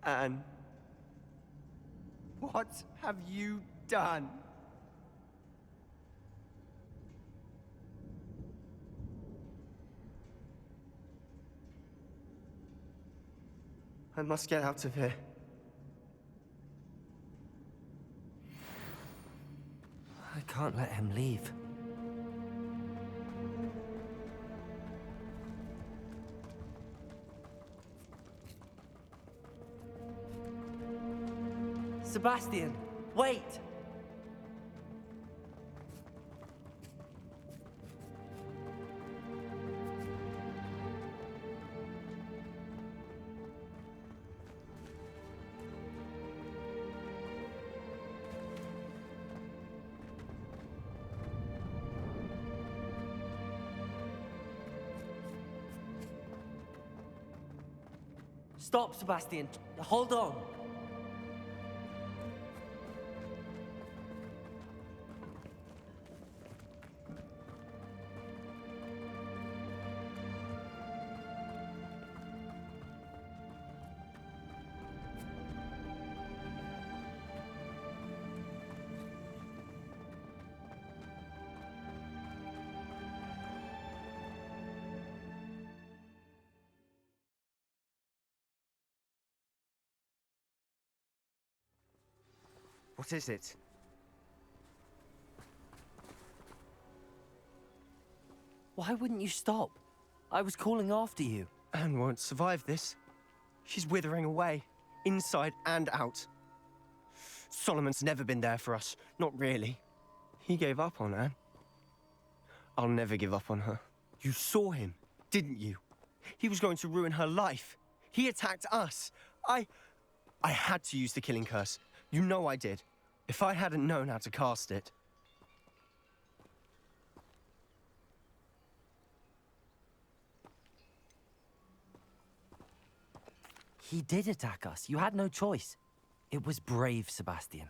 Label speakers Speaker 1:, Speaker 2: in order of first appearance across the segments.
Speaker 1: Anne. What have you done? I must get out of here.
Speaker 2: I can't let him leave. Sebastian, wait! Stop, Sebastian. Hold on.
Speaker 1: What is it?
Speaker 2: Why wouldn't you stop? I was calling after you.
Speaker 1: Anne won't survive this. She's withering away, inside and out. Solomon's never been there for us, not really. He gave up on Anne. I'll never give up on her. You saw him, didn't you? He was going to ruin her life. He attacked us. I had to use the killing curse. You know I did. If I hadn't known how to cast it...
Speaker 2: He did attack us. You had no choice. It was brave, Sebastian.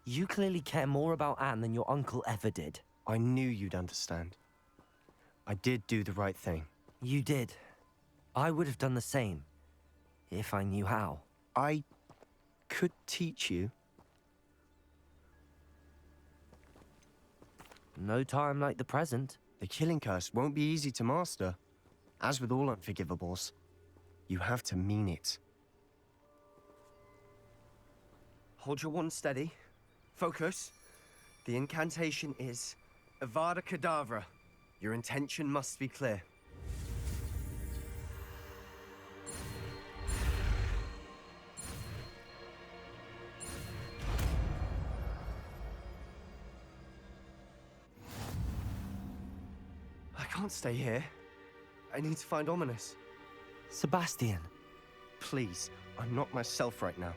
Speaker 2: You clearly care more about Anne than your uncle ever did.
Speaker 1: I knew you'd understand. I did do the right thing.
Speaker 2: You did. I would have done the same, if I knew how.
Speaker 1: I could teach you.
Speaker 2: No time like the present.
Speaker 1: The killing curse won't be easy to master. As with all unforgivables, you have to mean it. Hold your wand steady. Focus. The incantation is Avada Kedavra. Your intention must be clear. I can't stay here. I need to find Ominous.
Speaker 2: Sebastian.
Speaker 1: Please, I'm not myself right now.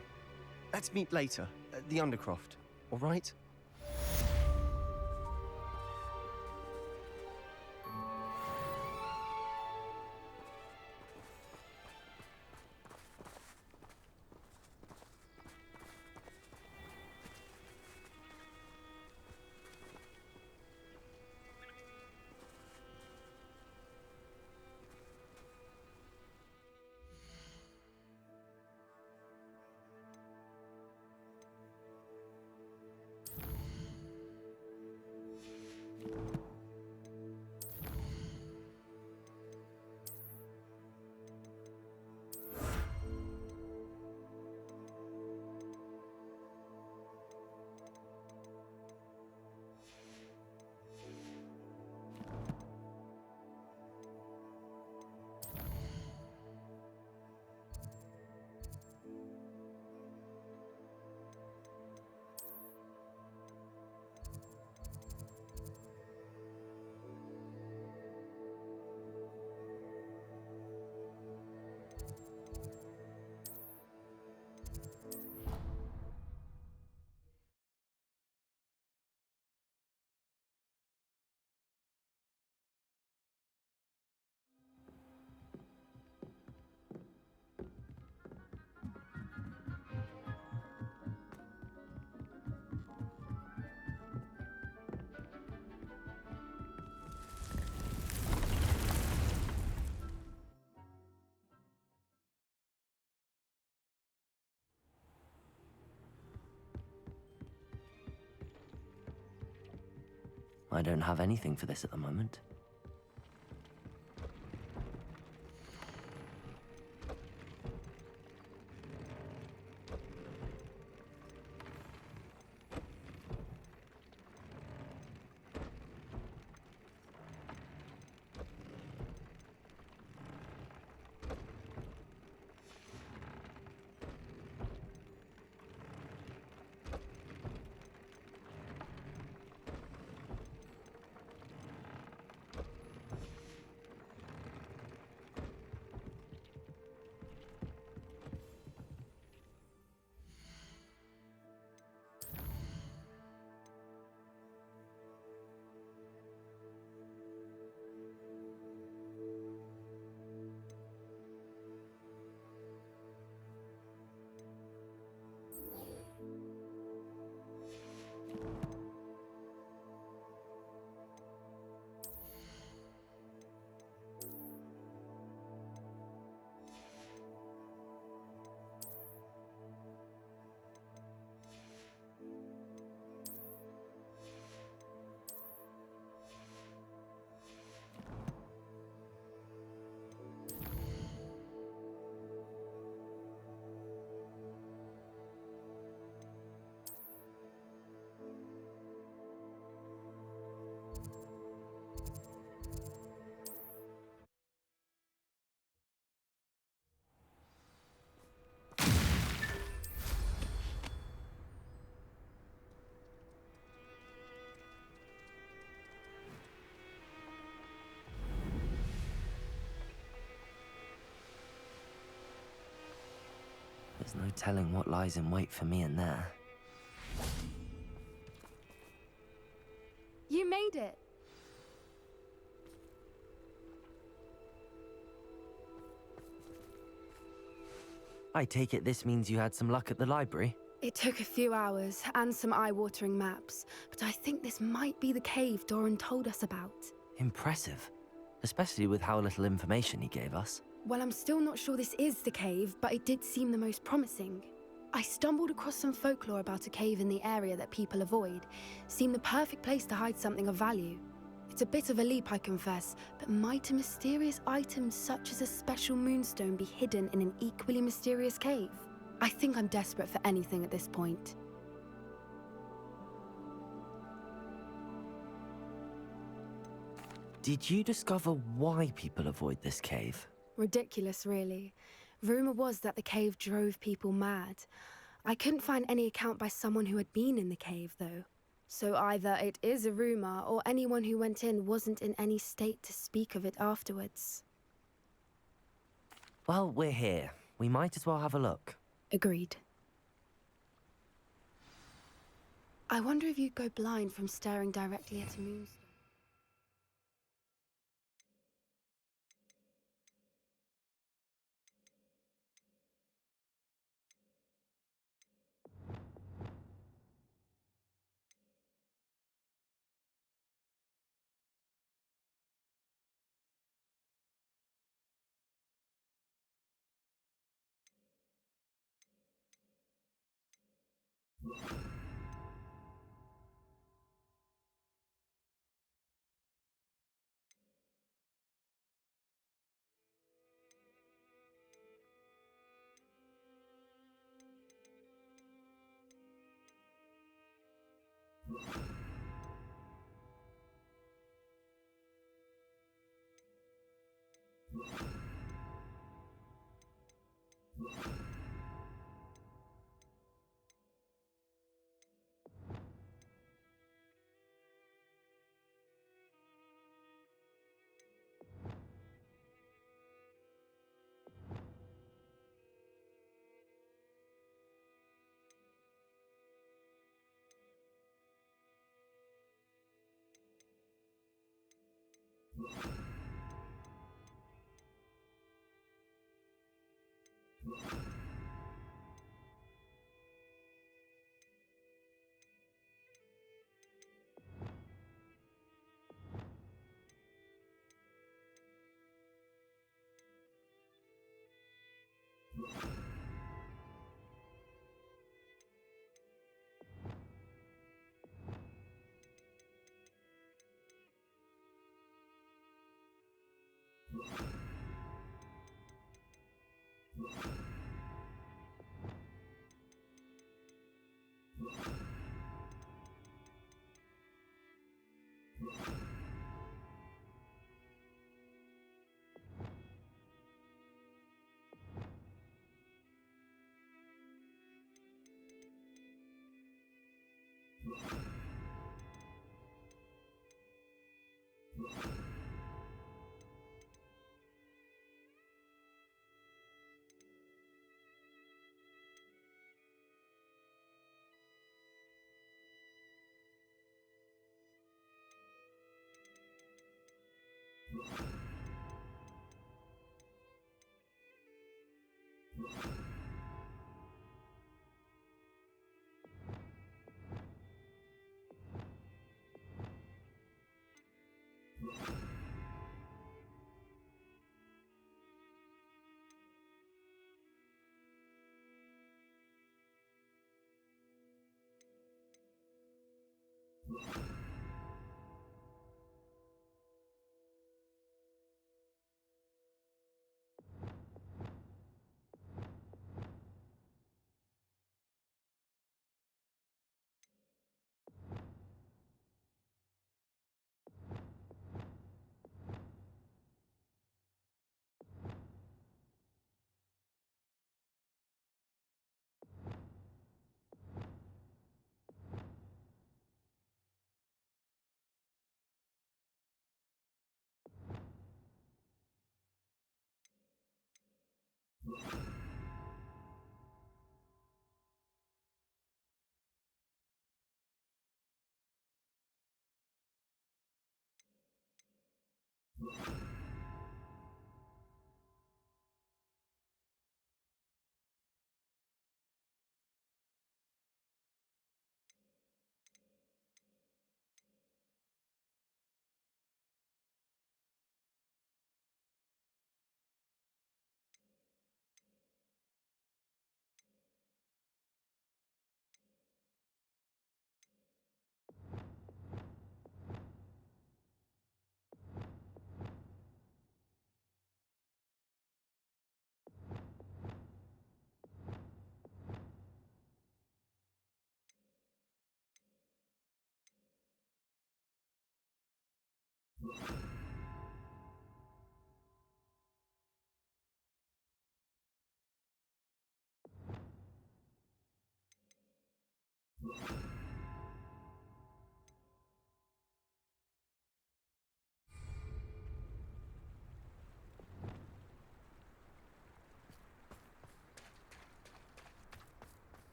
Speaker 1: Let's meet later, at the Undercroft, all right?
Speaker 2: I don't have anything for this at the moment. There's no telling what lies in wait for me in there.
Speaker 3: You made it!
Speaker 2: I take it this means you had some luck at the library?
Speaker 3: It took a few hours and some eye-watering maps, but I think this might be the cave Doran told us about.
Speaker 2: Impressive. Especially with how little information he gave us.
Speaker 3: Well, I'm still not sure this is the cave, but it did seem the most promising. I stumbled across some folklore about a cave in the area that people avoid. Seemed the perfect place to hide something of value. It's a bit of a leap, I confess, but might a mysterious item such as a special moonstone be hidden in an equally mysterious cave? I think I'm desperate for anything at this point.
Speaker 2: Did you discover why people avoid this cave?
Speaker 3: Ridiculous, really. Rumor was that the cave drove people mad. I couldn't find any account by someone who had been in the cave, though. So either it is a rumor, or anyone who went in wasn't in any state to speak of it afterwards.
Speaker 2: Well, we're here. We might as well have a look.
Speaker 3: Agreed. I wonder if you'd go blind from staring directly at a moonstone.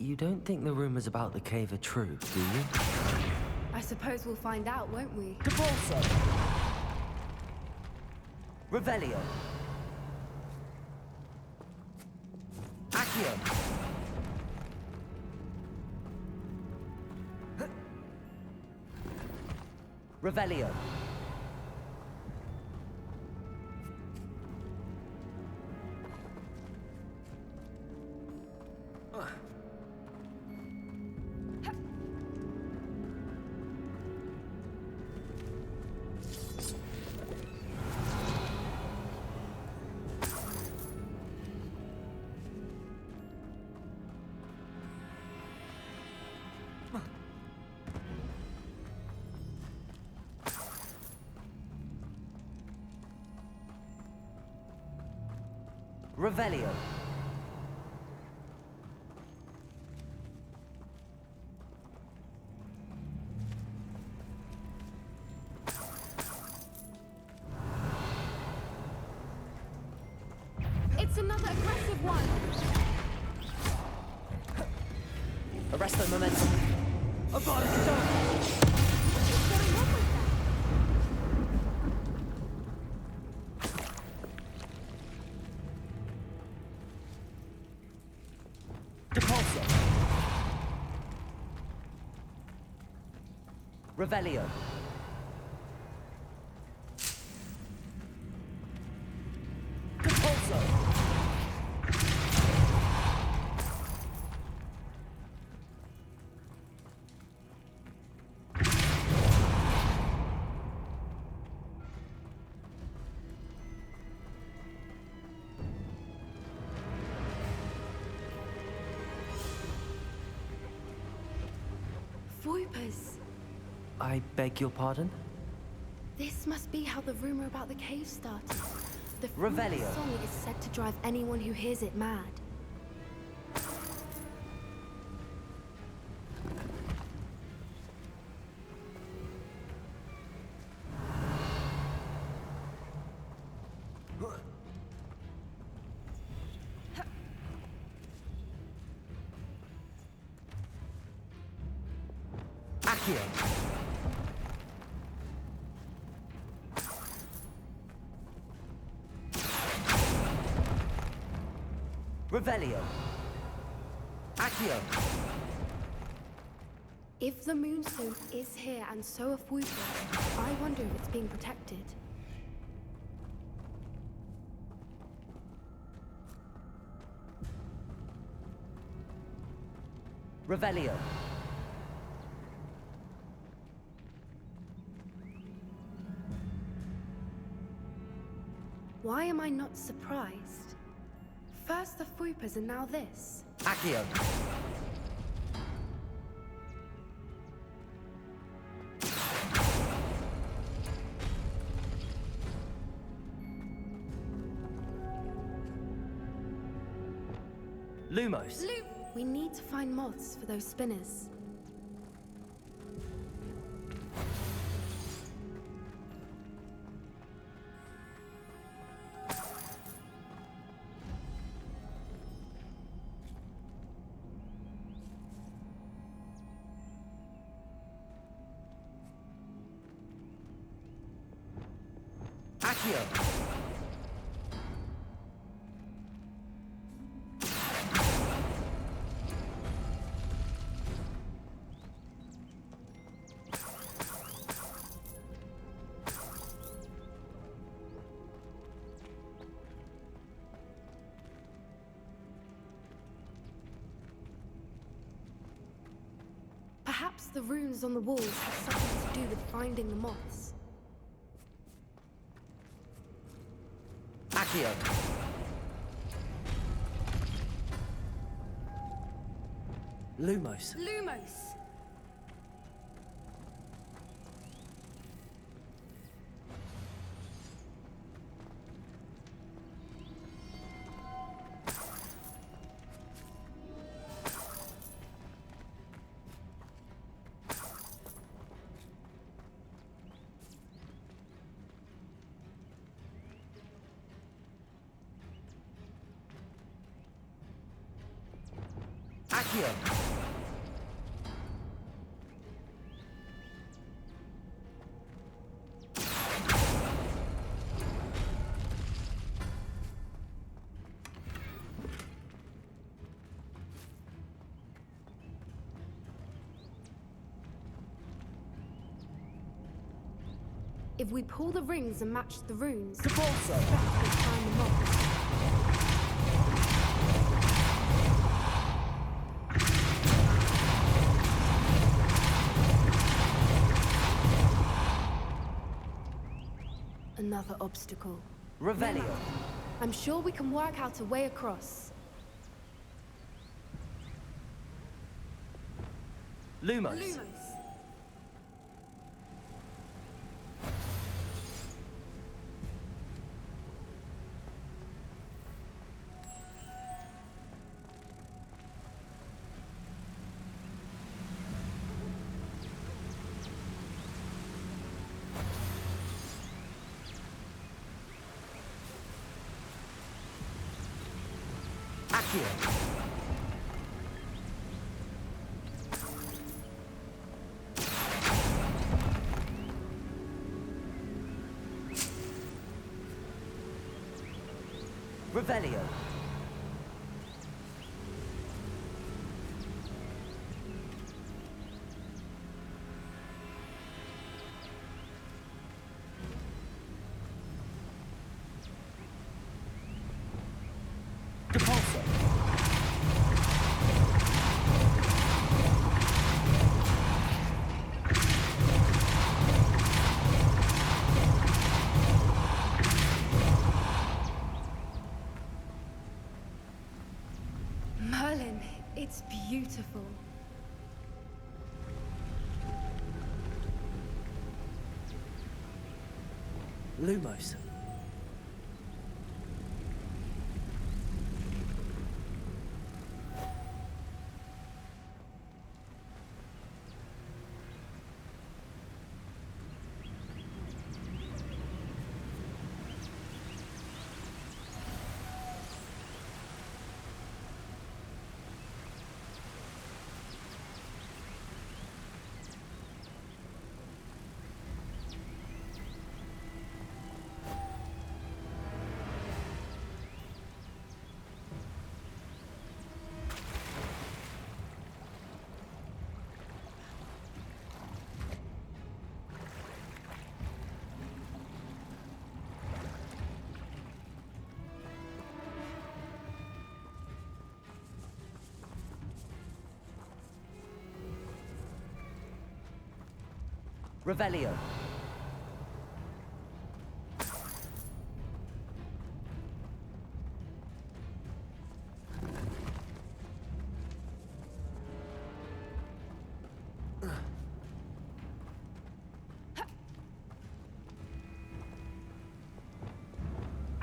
Speaker 2: You don't think the rumors about the cave are true, do you?
Speaker 3: I suppose we'll find out, won't we?
Speaker 2: Depulso! Revelio! Accio! Revelio! Revelio.
Speaker 3: It's another aggressive one.
Speaker 2: Arresto momentum. Avance
Speaker 3: What's going on with that?
Speaker 2: Depulso. Revelio. Depulso.
Speaker 3: Voipers!
Speaker 2: I beg your pardon?
Speaker 3: This must be how the rumor about the cave started. The
Speaker 2: Revelio.
Speaker 3: song is said to drive anyone who hears it mad.
Speaker 2: Accio. Revelio. Accio.
Speaker 3: If the Moonstone is here and so are Voipers, I wonder if it's being protected.
Speaker 2: Revelio.
Speaker 3: Why am I not surprised? First the Voipers and now this.
Speaker 2: Accio. Lumos.
Speaker 3: We need to find moths for those spinners.
Speaker 2: Accio.
Speaker 3: Perhaps the runes on the walls have something to do with finding the moths.
Speaker 2: Accio. Lumos.
Speaker 3: Lumos!
Speaker 2: Accio.
Speaker 3: If we pull the rings and match the runes,
Speaker 2: Capulso.
Speaker 3: we'll find the moths. Another obstacle.
Speaker 2: Revelio.
Speaker 3: I'm sure we can work out a way across.
Speaker 2: Lumos. Accio. Revelio. Capulso. Lumos. Revelio.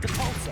Speaker 2: Depulso.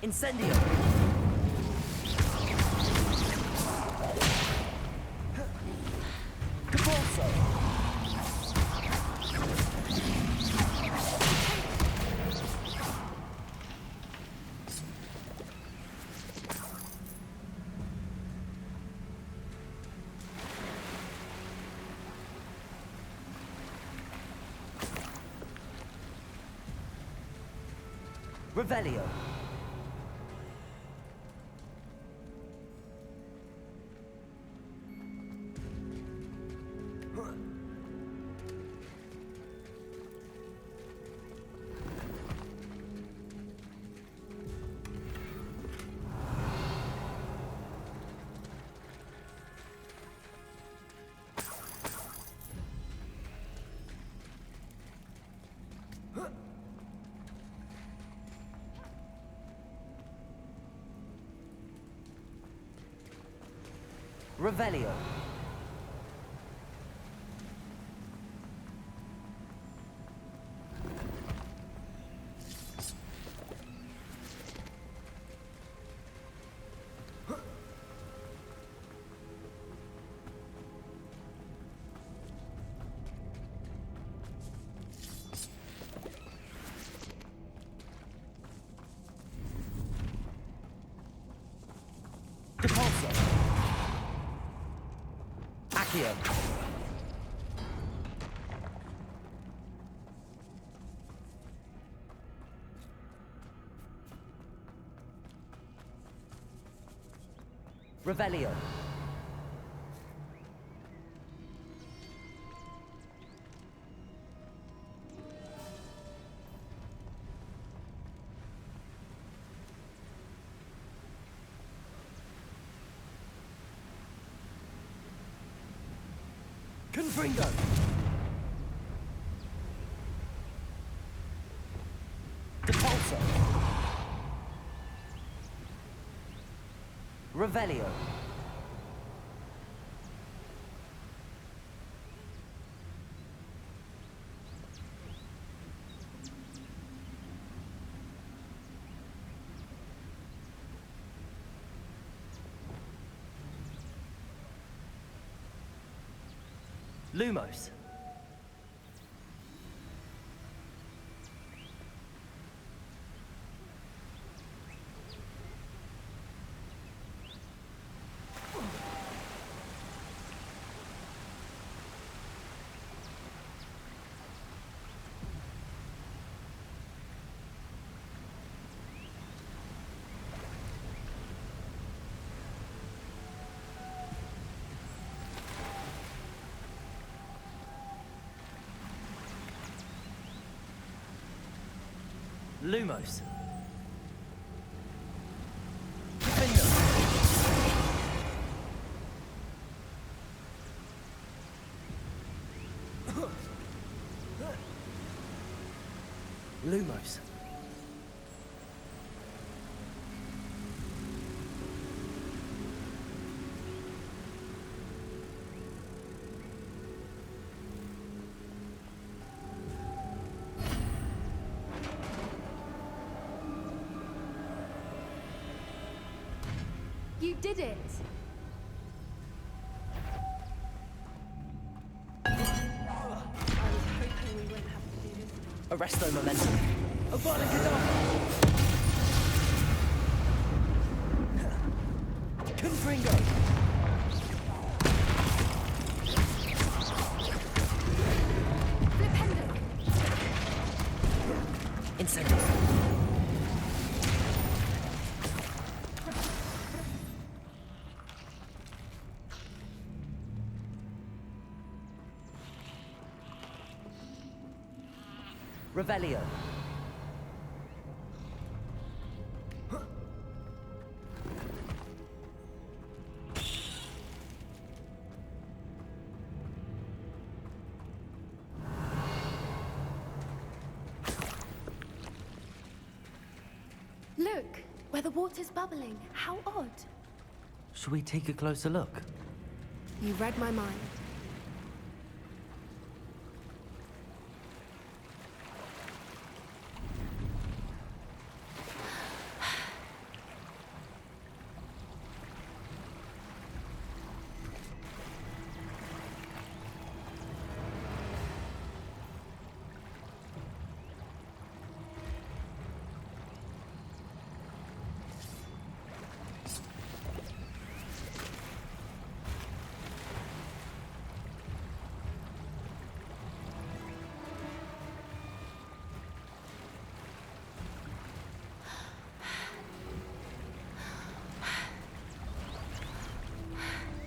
Speaker 2: Incendio. Depulso. Revelio. Revelio. Depulso. Accio. Revelio. Confringo. Depulso. Revelio. Lumos. Lumos. Finger. Lumos.
Speaker 3: You did it! I was hoping we wouldn't have to do this.
Speaker 2: Arresto momentum. Avada Kedavra! Confringo!
Speaker 3: Flipendo!
Speaker 2: Incendio. Revelio.
Speaker 3: Look, where the water's bubbling. How odd.
Speaker 2: Should we take a closer look?
Speaker 3: You read my mind.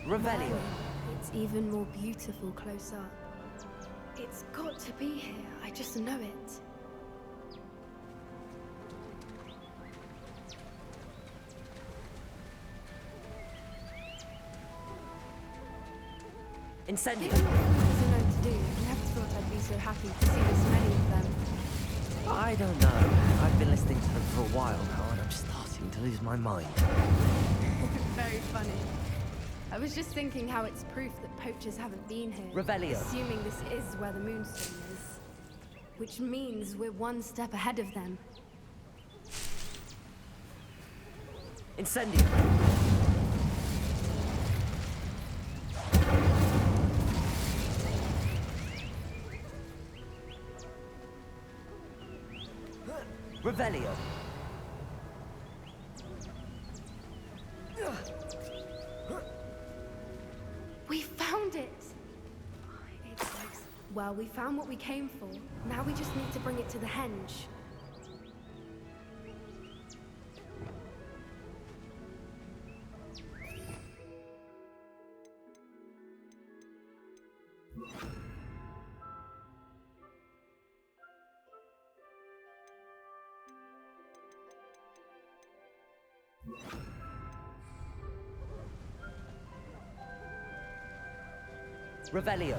Speaker 2: Revelio.
Speaker 3: It's even more beautiful close up. It's got to be here. I just know it.
Speaker 2: Incendio.
Speaker 3: There's a note to do. I never thought I'd be so happy to see this many of them.
Speaker 2: I don't know. I've been listening to them for a while now, and I'm starting to lose my mind.
Speaker 3: Very funny. I was just thinking how it's proof that poachers haven't been here.
Speaker 2: Revelio.
Speaker 3: Assuming this is where the moonstone is. Which means we're one step ahead of them.
Speaker 2: Incendio. Revelio.
Speaker 3: We found it! It's like... Well, we found what we came for. Now we just need to bring it to the henge.
Speaker 2: Revelio.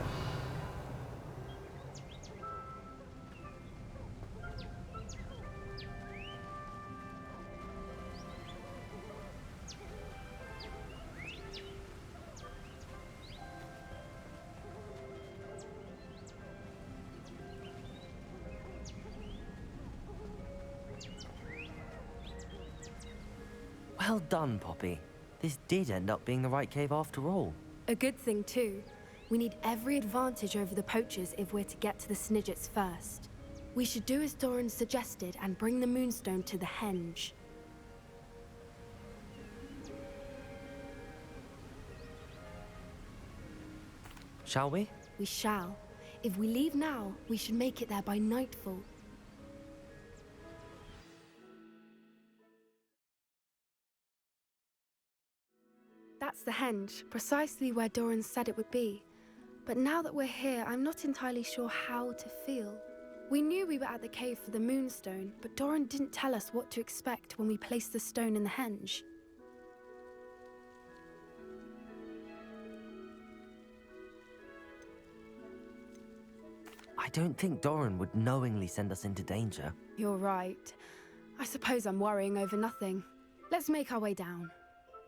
Speaker 2: Well done, Poppy. This did end up being the right cave after all.
Speaker 3: A good thing, too. We need every advantage over the poachers if we're to get to the Snidgets first. We should do as Doran suggested and bring the moonstone to the henge.
Speaker 2: Shall we?
Speaker 3: We shall. If we leave now, we should make it there by nightfall. That's the henge, precisely where Doran said it would be. But now that we're here, I'm not entirely sure how to feel. We knew we were at the cave for the moonstone, but Doran didn't tell us what to expect when we placed the stone in the henge.
Speaker 2: I don't think Doran would knowingly send us into danger.
Speaker 3: You're right. I suppose I'm worrying over nothing. Let's make our way down.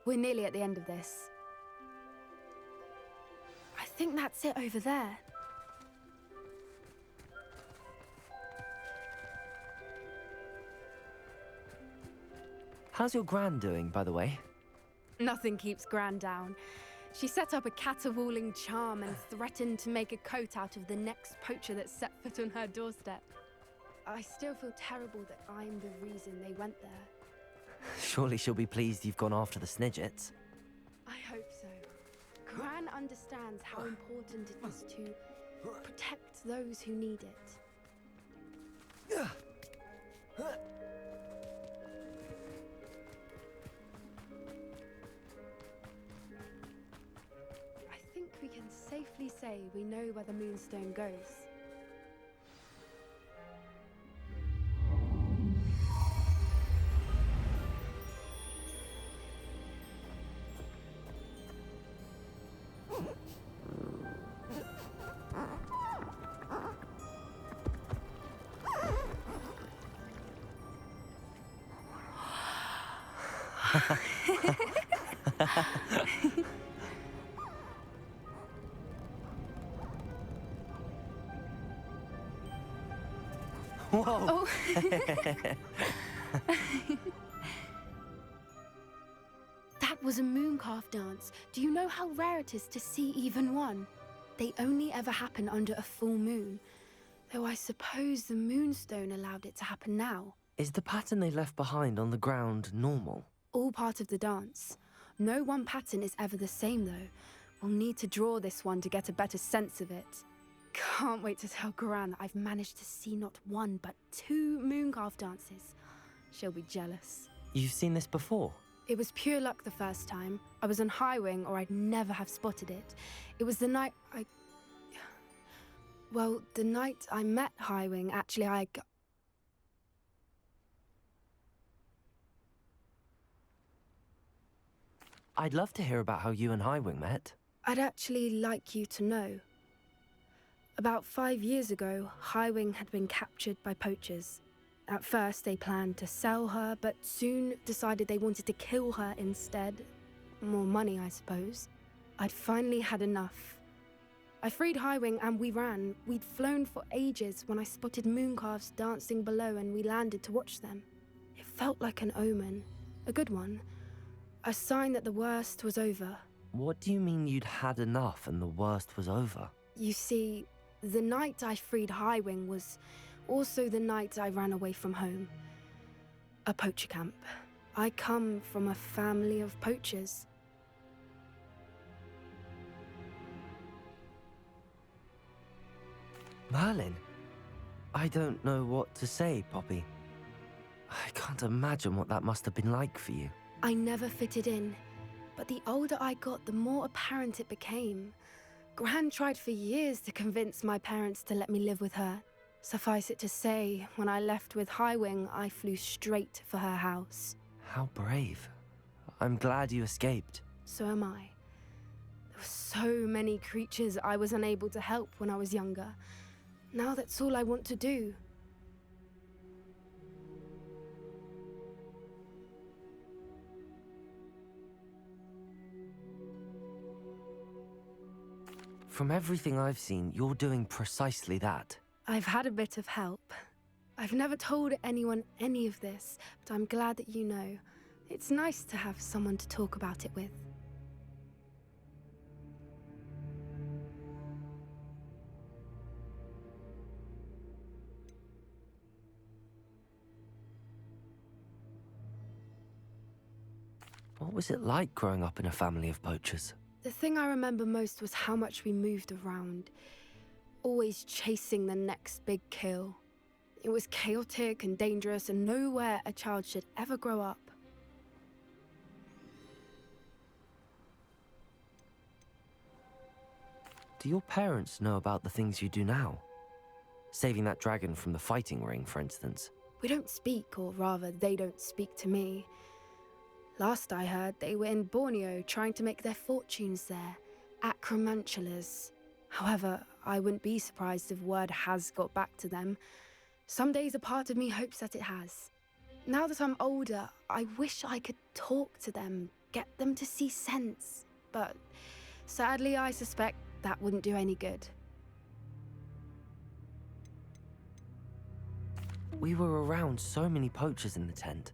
Speaker 3: We're nearly at the end of this. I think that's it over there.
Speaker 2: How's your Gran doing, by the way?
Speaker 3: Nothing keeps Gran down. She set up a caterwauling charm and threatened to make a coat out of the next poacher that set foot on her doorstep. I still feel terrible that I'm the reason they went there.
Speaker 2: Surely she'll be pleased you've gone after the Snidgets.
Speaker 3: I hope so. Gran understands how important it is to protect those who need it. I think we can safely say we know where the moonstone goes.
Speaker 2: Whoa!
Speaker 3: Oh. That was a mooncalf dance. Do you know how rare it is to see even one? They only ever happen under a full moon. Though I suppose the moonstone allowed it to happen now.
Speaker 2: Is the pattern they left behind on the ground normal?
Speaker 3: All part of the dance. No one pattern is ever the same, though. We'll need to draw this one to get a better sense of it. Can't wait to tell Gran that I've managed to see not one, but 2 mooncalf dances. She'll be jealous.
Speaker 2: You've seen this before?
Speaker 3: It was pure luck the first time. I was on Highwing, or I'd never have spotted it. It was the night Well, the night I met Highwing, actually,
Speaker 2: I'd love to hear about how you and Highwing met.
Speaker 3: I'd actually like you to know. About 5 years ago, Highwing had been captured by poachers. At first, they planned to sell her, but soon decided they wanted to kill her instead. More money, I suppose. I'd finally had enough. I freed Highwing and we ran. We'd flown for ages when I spotted mooncalves dancing below and we landed to watch them. It felt like an omen. A good one. A sign that the worst was over.
Speaker 2: What do you mean you'd had enough and the worst was over?
Speaker 3: You see, the night I freed Highwing was also the night I ran away from home. A poacher camp. I come from a family of poachers.
Speaker 2: Merlin? I don't know what to say, Poppy. I can't imagine what that must have been like for you.
Speaker 3: I never fitted in, but the older I got, the more apparent it became. Gran tried for years to convince my parents to let me live with her. Suffice it to say, when I left with Highwing, I flew straight for her house.
Speaker 2: How brave. I'm glad you escaped.
Speaker 3: So am I. There were so many creatures I was unable to help when I was younger. Now that's all I want to do.
Speaker 2: From everything I've seen, you're doing precisely that.
Speaker 3: I've had a bit of help. I've never told anyone any of this, but I'm glad that you know. It's nice to have someone to talk about it with.
Speaker 2: What was it like growing up in a family of poachers?
Speaker 3: The thing I remember most was how much we moved around, always chasing the next big kill. It was chaotic and dangerous and nowhere a child should ever grow up.
Speaker 2: Do your parents know about the things you do now? Saving that dragon from the fighting ring, for instance.
Speaker 3: We don't speak, or rather, they don't speak to me. Last I heard, they were in Borneo trying to make their fortunes there, acromantulas. However, I wouldn't be surprised if word has got back to them. Some days a part of me hopes that it has. Now that I'm older, I wish I could talk to them, get them to see sense. But sadly, I suspect that wouldn't do any good.
Speaker 2: We were around so many poachers in the tent.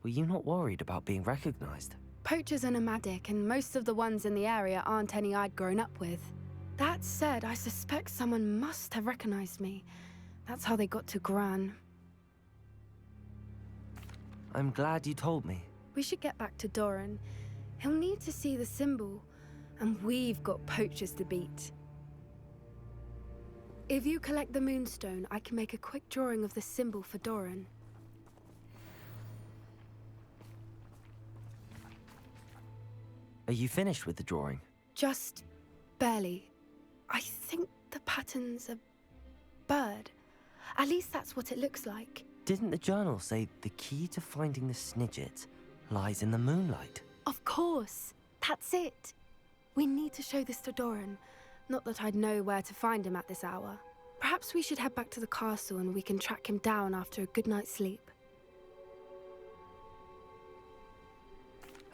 Speaker 2: Were you not worried about being recognized?
Speaker 3: Poachers are nomadic, and most of the ones in the area aren't any I'd grown up with. That said, I suspect someone must have recognized me. That's how they got to Gran.
Speaker 2: I'm glad you told me.
Speaker 3: We should get back to Doran. He'll need to see the symbol, and we've got poachers to beat. If you collect the moonstone, I can make a quick drawing of the symbol for Doran.
Speaker 2: Are you finished with the drawing?
Speaker 3: Just barely. I think the pattern's a bird. At least that's what it looks like.
Speaker 2: Didn't the journal say the key to finding the Snidget lies in the moonlight?
Speaker 3: Of course. That's it. We need to show this to Doran. Not that I'd know where to find him at this hour. Perhaps we should head back to the castle and we can track him down after a good night's sleep.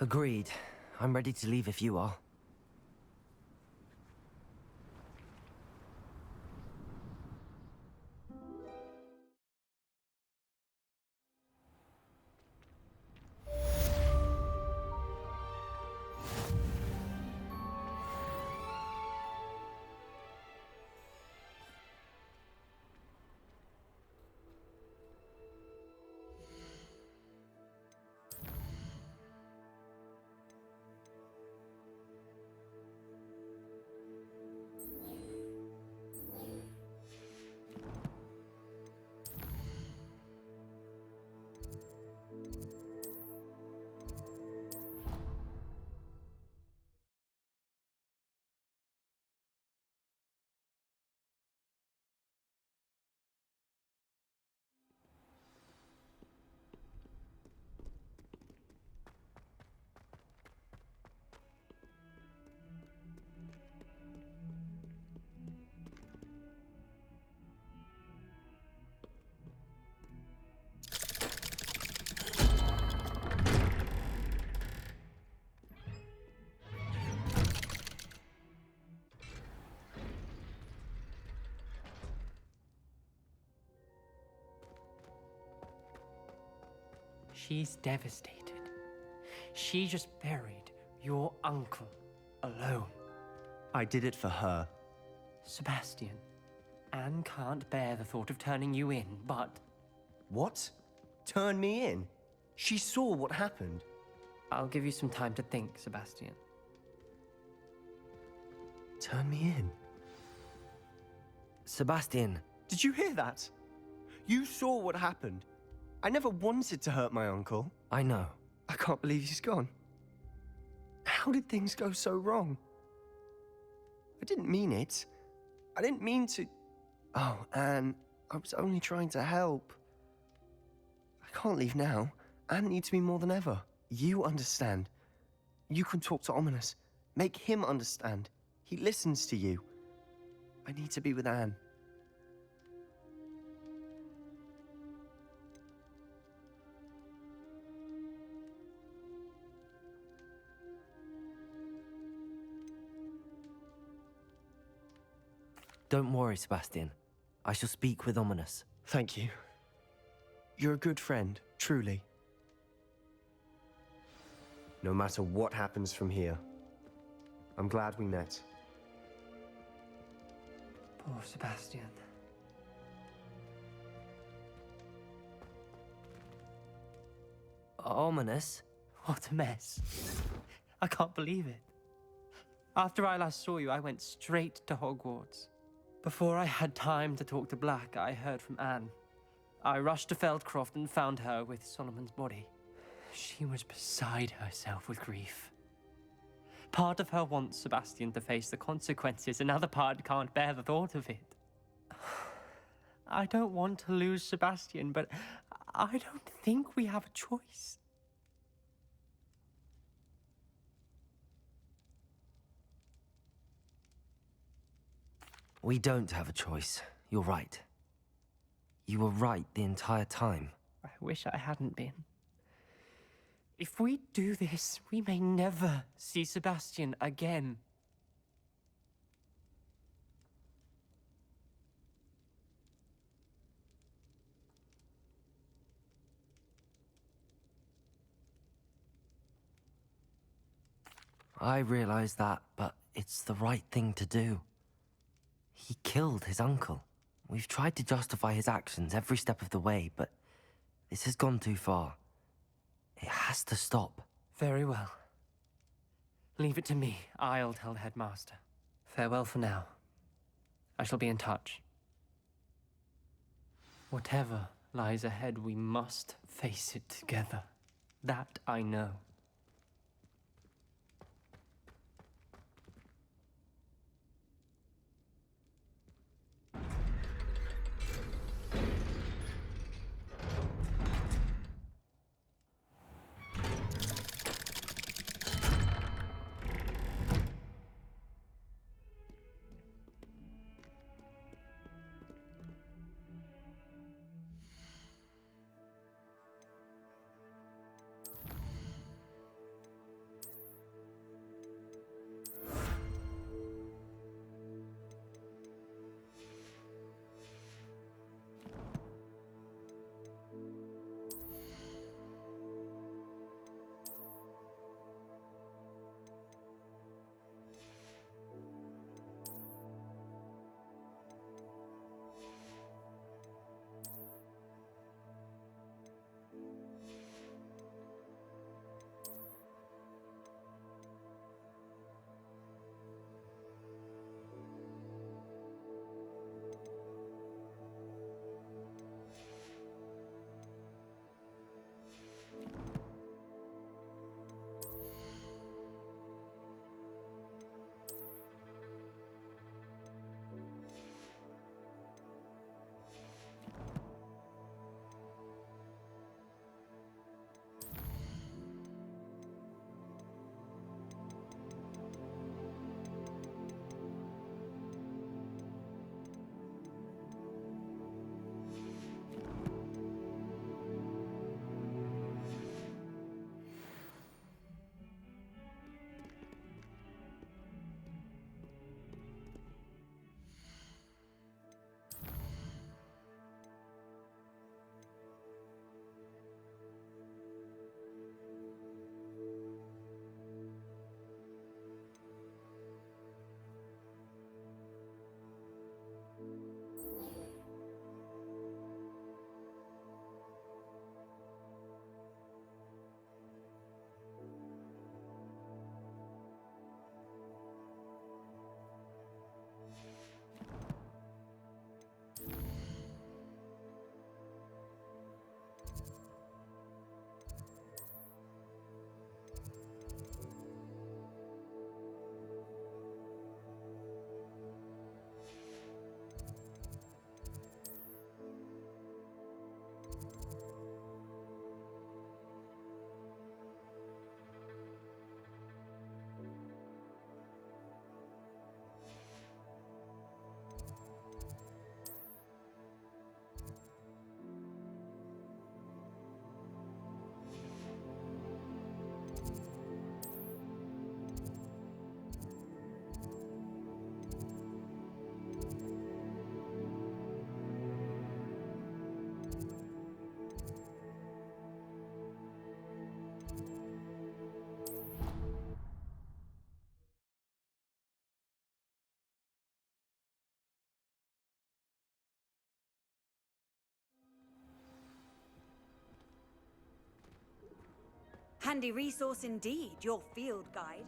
Speaker 2: Agreed. I'm ready to leave if you are.
Speaker 4: She's devastated. She just buried your uncle alone.
Speaker 1: I did it for her.
Speaker 4: Sebastian, Anne can't bear the thought of turning you in, but...
Speaker 1: What? Turn me in? She saw what happened.
Speaker 4: I'll give you some time to think, Sebastian.
Speaker 1: Turn me in?
Speaker 2: Sebastian.
Speaker 1: Did you hear that? You saw what happened. I never wanted to hurt my uncle.
Speaker 2: I know.
Speaker 1: I can't believe he's gone. How did things go so wrong? I didn't mean it. I didn't mean to... Oh, Anne, I was only trying to help. I can't leave now. Anne needs me more than ever. You understand. You can talk to Ominous. Make him understand. He listens to you. I need to be with Anne.
Speaker 2: Don't worry, Sebastian. I shall speak with Ominous.
Speaker 1: Thank you. You're a good friend, truly. No matter what happens from here, I'm glad we met.
Speaker 4: Poor Sebastian.
Speaker 2: Ominous?
Speaker 4: What a mess. I can't believe it. After I last saw you, I went straight to Hogwarts. Before I had time to talk to Black, I heard from Anne. I rushed to Feldcroft and found her with Solomon's body. She was beside herself with grief. Part of her wants Sebastian to face the consequences, another part can't bear the thought of it. I don't want to lose Sebastian, but I don't think we have a choice.
Speaker 2: We don't have a choice. You're right. You were right the entire time.
Speaker 4: I wish I hadn't been. If we do this, we may never see Sebastian again.
Speaker 2: I realize that, but it's the right thing to do. He killed his uncle. We've tried to justify his actions every step of the way, but this has gone too far. It has to stop.
Speaker 4: Very well. Leave it to me. I'll tell the headmaster. Farewell for now. I shall be in touch. Whatever lies ahead, we must face it together. That I know.
Speaker 5: Handy resource indeed, your field guide.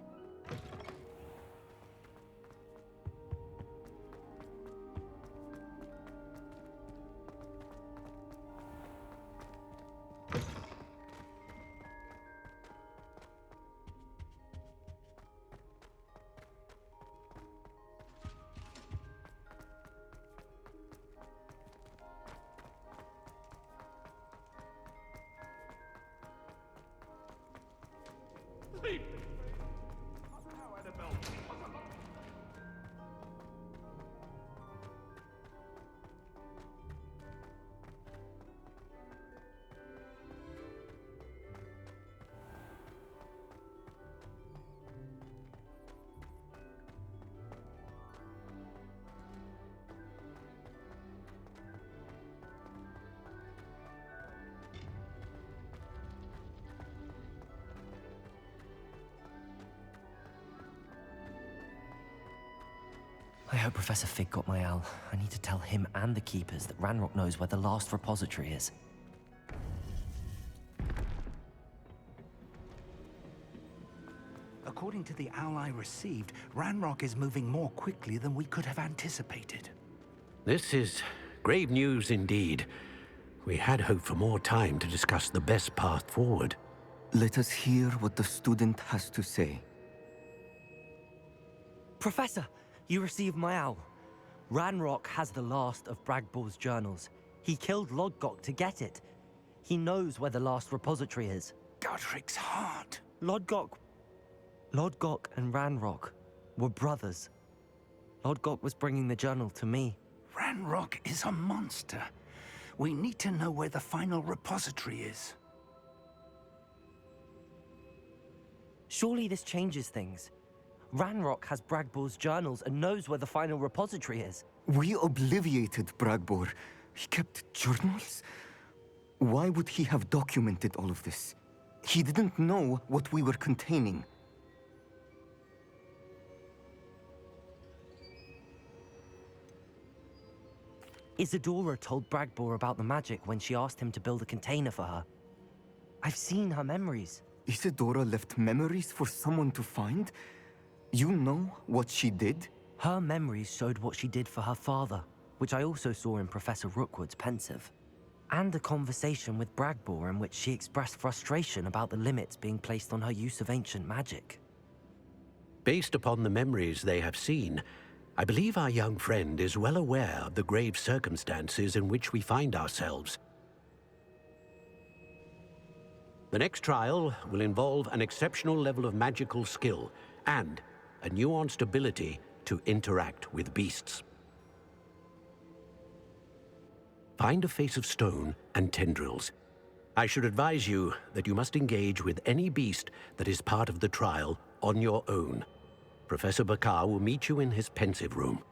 Speaker 6: sleep!
Speaker 2: I hope Professor Fig got my owl. I need to tell him and the Keepers that Ranrock knows where the last repository is.
Speaker 7: According to the owl I received, Ranrock is moving more quickly than we could have anticipated.
Speaker 8: This is grave news indeed. We had hoped for more time to discuss the best path forward.
Speaker 9: Let us hear what the student has to say.
Speaker 2: Professor, you received my owl. Ranrock has the last of Bragbor's journals. He killed Lodgok to get it. He knows where the last repository is.
Speaker 7: Godric's heart.
Speaker 2: Lodgok and Ranrock were brothers. Lodgok was bringing the journal to me.
Speaker 7: Ranrock is a monster. We need to know where the final repository is.
Speaker 2: Surely this changes things. Ranrock has Bragbor's journals and knows where the final repository is.
Speaker 9: We obliviated Bragbor. He kept journals? Why would he have documented all of this? He didn't know what we were containing.
Speaker 2: Isadora told Bragbor about the magic when she asked him to build a container for her. I've seen her memories.
Speaker 9: Isadora left memories for someone to find? You know what she did?
Speaker 2: Her memories showed what she did for her father, which I also saw in Professor Rookwood's pensive. And a conversation with Bragbor in which she expressed frustration about the limits being placed on her use of ancient magic.
Speaker 8: Based upon the memories they have seen, I believe our young friend is well aware of the grave circumstances in which we find ourselves. The next trial will involve an exceptional level of magical skill and a nuanced ability to interact with beasts. Find a face of stone and tendrils. I should advise you that you must engage with any beast that is part of the trial on your own. Professor Bakar will meet you in his pensive room.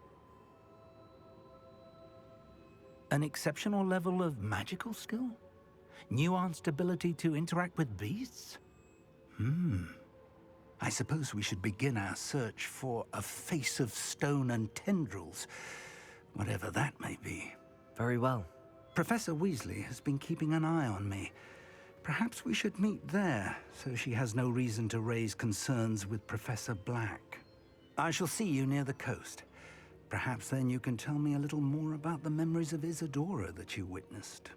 Speaker 7: An exceptional level of magical skill? Nuanced ability to interact with beasts? I suppose we should begin our search for a face of stone and tendrils, whatever that may be.
Speaker 2: Very well.
Speaker 7: Professor Weasley has been keeping an eye on me. Perhaps we should meet there, so she has no reason to raise concerns with Professor Black. I shall see you near the coast. Perhaps then you can tell me a little more about the memories of Isadora that you witnessed.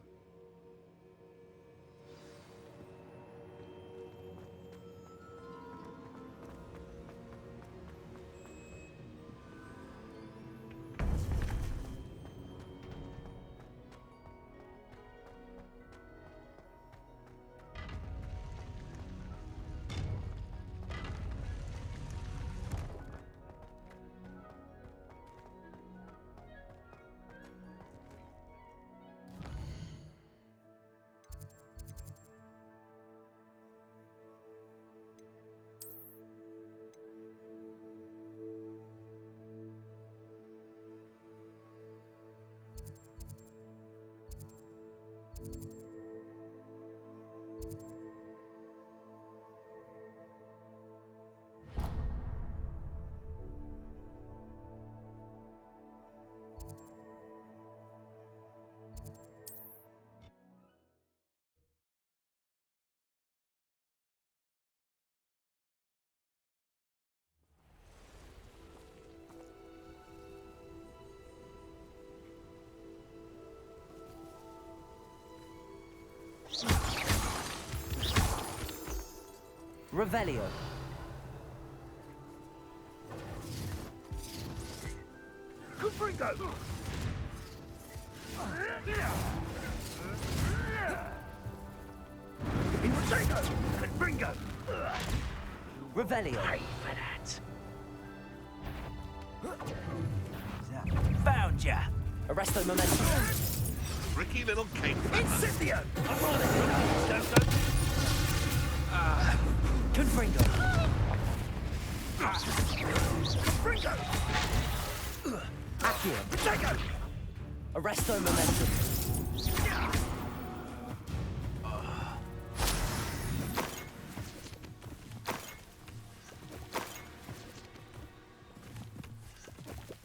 Speaker 2: Revelio.
Speaker 6: Confringo! Confringo! Confringo!
Speaker 2: Revelio.
Speaker 6: Pay for that. Found ya.
Speaker 2: Arresto momentum.
Speaker 10: Tricky little cake.
Speaker 6: Incipio.
Speaker 2: I'm on it. Confringo.
Speaker 6: Fringo.
Speaker 2: Accio.
Speaker 6: Protego.
Speaker 2: Arresto momentum.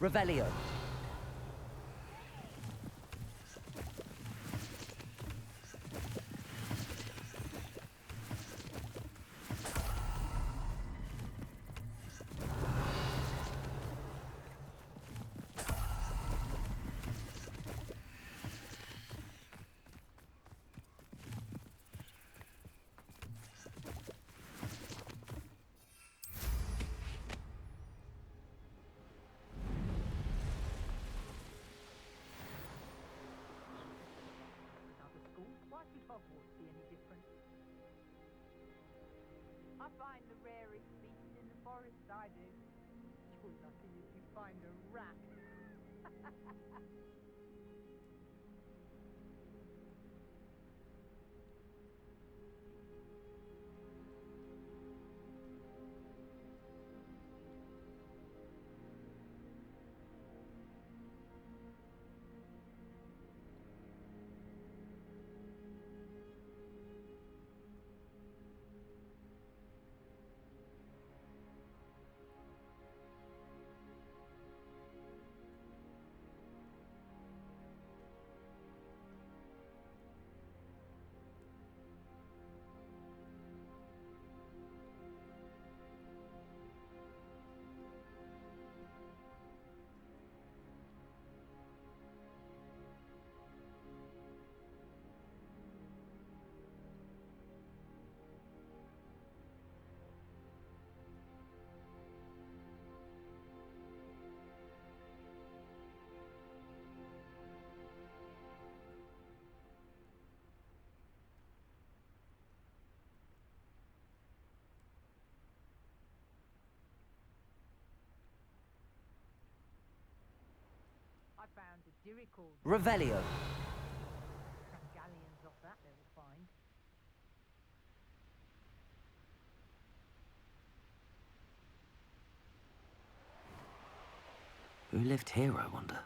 Speaker 2: Revelio.
Speaker 11: Why should Hogwarts be any different? I find the rarest beast in the forest, I do. You're lucky if you find a rat. I found a dirical.
Speaker 2: Revelio.
Speaker 11: Some galleons off that little find.
Speaker 2: Who lived here, I wonder?